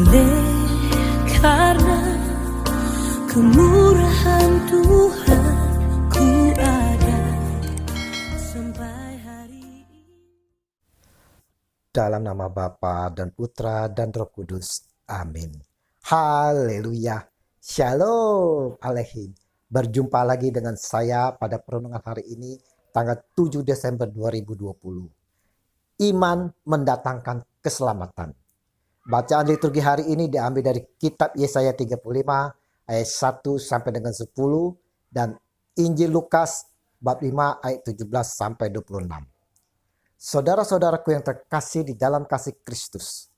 Oleh karena kemurahan Tuhan ku ada sampai hari ini. Dalam nama Bapa dan Putra dan Roh Kudus. Amin. Haleluya. Shalom Aleichem. Berjumpa lagi dengan saya pada perenungan hari ini, tanggal 7 Desember 2020. Iman mendatangkan keselamatan. Bacaan liturgi hari ini diambil dari kitab Yesaya 35 ayat 1 sampai dengan 10 dan Injil Lukas bab 5 ayat 17 sampai 26. Saudara-saudaraku yang terkasih di dalam kasih Kristus,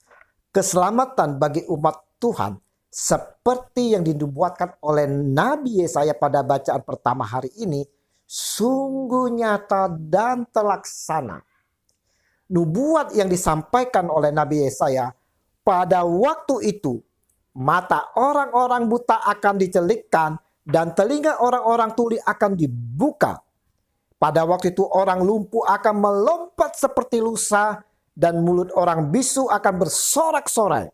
keselamatan bagi umat Tuhan seperti yang dinubuatkan oleh Nabi Yesaya pada bacaan pertama hari ini sungguh nyata dan terlaksana. Nubuat yang disampaikan oleh Nabi Yesaya, pada waktu itu mata orang-orang buta akan dicelikkan dan telinga orang-orang tuli akan dibuka. Pada waktu itu orang lumpuh akan melompat seperti lusa dan mulut orang bisu akan bersorak-sorai.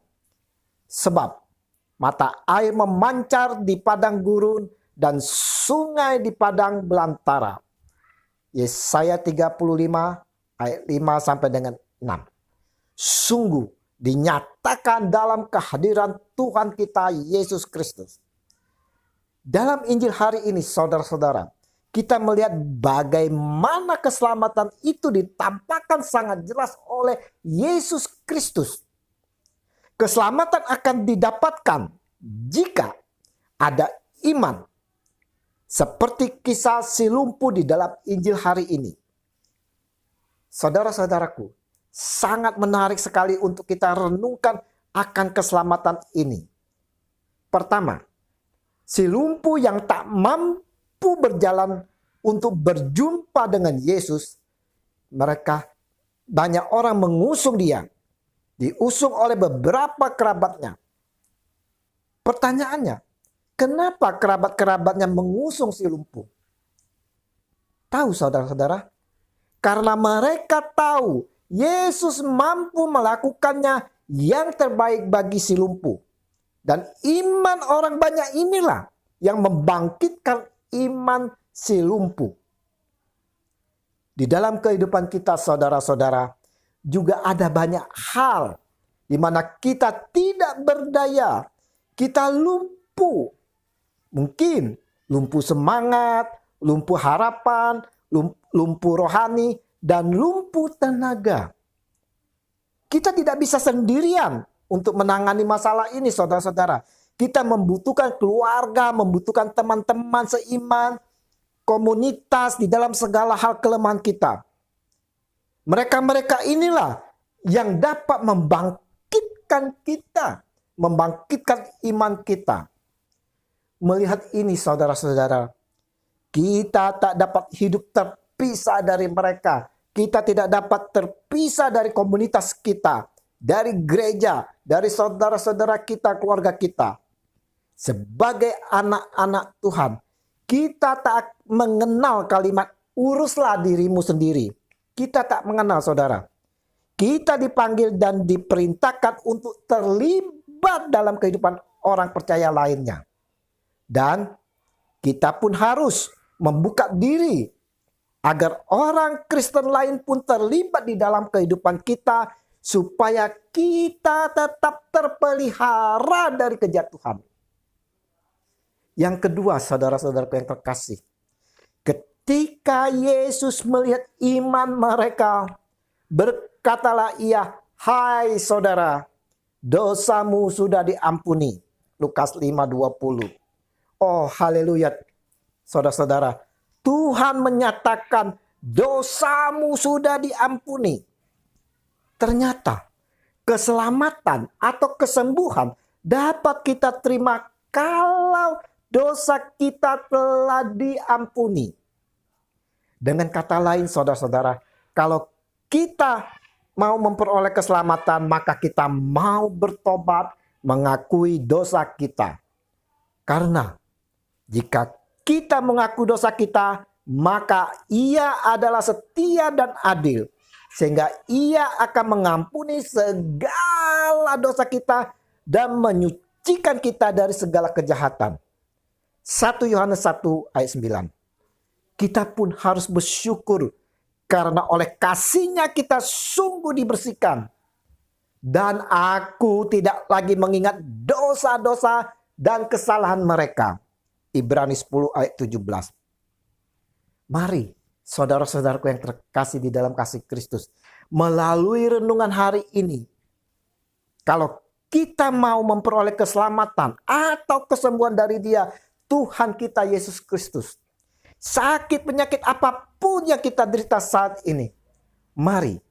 Sebab mata air memancar di padang gurun dan sungai di padang belantara. Yesaya 35 ayat 5 sampai dengan 6. Sungguh dinyatakan dalam kehadiran Tuhan kita Yesus Kristus. Dalam Injil hari ini saudara-saudara, kita melihat bagaimana keselamatan itu ditampakkan sangat jelas oleh Yesus Kristus. Keselamatan akan didapatkan jika ada iman. Seperti kisah si lumpuh di dalam Injil hari ini. Saudara-saudaraku, sangat menarik sekali untuk kita renungkan akan keselamatan ini. Pertama, si lumpuh yang tak mampu berjalan untuk berjumpa dengan Yesus, banyak orang mengusung dia, diusung oleh beberapa kerabatnya. Pertanyaannya, kenapa kerabat-kerabatnya mengusung si lumpuh? Tahu saudara-saudara? Karena mereka tahu Yesus mampu melakukannya yang terbaik bagi si lumpuh. Dan iman orang banyak inilah yang membangkitkan iman si lumpuh. Di dalam kehidupan kita saudara-saudara, juga ada banyak hal di mana kita tidak berdaya. Kita lumpuh. Mungkin lumpuh semangat, lumpuh harapan, lumpuh rohani, dan lumpuh tenaga. Kita tidak bisa sendirian untuk menangani masalah ini saudara-saudara. Kita membutuhkan keluarga, membutuhkan teman-teman seiman, komunitas di dalam segala hal kelemahan kita. Mereka-mereka inilah yang dapat membangkitkan kita, membangkitkan iman kita. Melihat ini saudara-saudara, kita tak dapat hidup terpisah dari mereka. Kita tidak dapat terpisah dari komunitas kita, dari gereja, dari saudara-saudara kita, keluarga kita. Sebagai anak-anak Tuhan, kita tak mengenal kalimat uruslah dirimu sendiri. Kita tak mengenal saudara. Kita dipanggil dan diperintahkan untuk terlibat dalam kehidupan orang percaya lainnya. Dan kita pun harus membuka diri agar orang Kristen lain pun terlibat di dalam kehidupan kita supaya kita tetap terpelihara dari kejatuhan. Yang kedua, saudara-saudaraku yang terkasih, ketika Yesus melihat iman mereka, berkatalah ia, "Hai saudara, dosamu sudah diampuni." Lukas 5:20. Oh haleluya, saudara-saudara. Tuhan menyatakan dosamu sudah diampuni. Ternyata keselamatan atau kesembuhan dapat kita terima kalau dosa kita telah diampuni. Dengan kata lain saudara-saudara, kalau kita mau memperoleh keselamatan, maka kita mau bertobat, mengakui dosa kita. Karena jika kita mengaku dosa kita, maka ia adalah setia dan adil. Sehingga ia akan mengampuni segala dosa kita dan menyucikan kita dari segala kejahatan. 1 Yohanes 1 ayat 9. Kita pun harus bersyukur karena oleh kasih-Nya kita sungguh dibersihkan. Dan aku tidak lagi mengingat dosa-dosa dan kesalahan mereka. Ibrani 10 ayat 17. Mari saudara-saudaraku yang terkasih di dalam kasih Kristus, melalui renungan hari ini, kalau kita mau memperoleh keselamatan atau kesembuhan dari Dia, Tuhan kita Yesus Kristus, sakit penyakit apapun yang kita derita saat ini, mari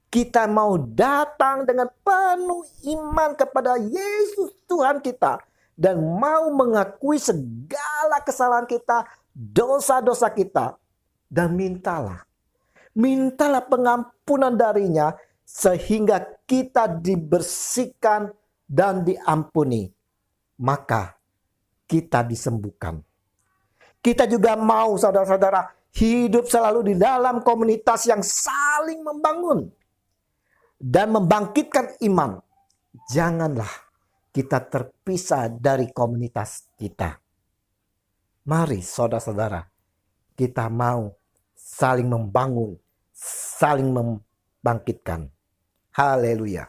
kita mau datang dengan penuh iman kepada Yesus Tuhan kita dan mau mengakui segala kesalahan kita, dosa-dosa kita, dan mintalah pengampunan darinya sehingga kita dibersihkan dan diampuni, maka kita disembuhkan. Kita juga mau saudara-saudara hidup selalu di dalam komunitas yang saling membangun dan membangkitkan iman. Janganlah kita terpisah dari komunitas kita. Mari saudara-saudara, kita mau saling membangun, saling membangkitkan. Haleluya.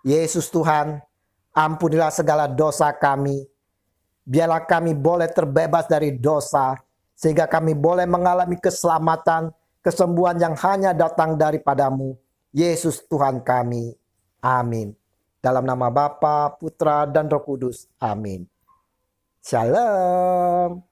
Yesus Tuhan, ampunilah segala dosa kami. Biarlah kami boleh terbebas dari dosa, sehingga kami boleh mengalami keselamatan, kesembuhan yang hanya datang daripadamu. Yesus Tuhan kami. Amin. Dalam nama Bapa, Putra, dan Roh Kudus. Amin. Shalom.